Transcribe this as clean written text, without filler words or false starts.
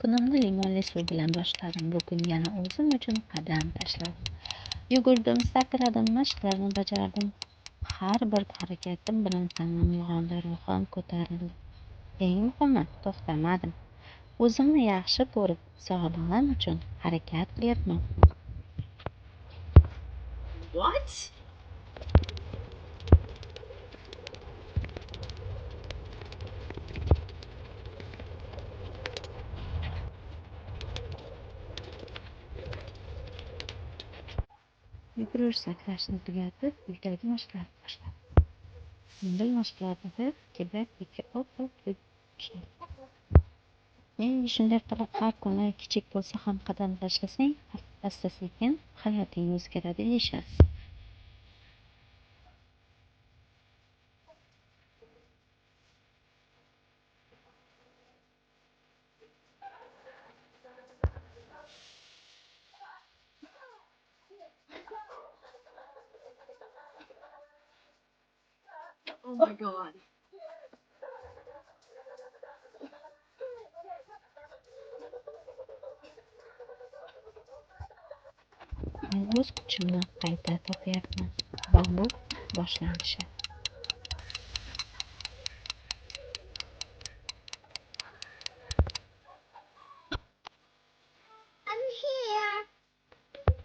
Kunimni limonli suv bilan boshladim. Bugun yana o'zim uchun qadam tashladim. Yugurdim, sakradim, mashqlarni bajardim. Har bir harakatim bilan tanam uyg'ondi, ruhim ko'tarildi. Eng muhimi, to'xtamadim. O'zimni yaxshi ko'rib, sog'lig'im uchun harakat qilyapman. What? Yugurish sakrashni tugatib, uydagi mashqlarni boshladim. Yengil mashqlarni deb, kerak-ikki deb boshladim. Shunday qilib har kuni kichik bo'lsa ham qadam tashlasang, asta-sekin hayoting o'zgaradi deyishadi. Oh my god. Men o'z kuchimni qayta topyapman va bu boshlanishi.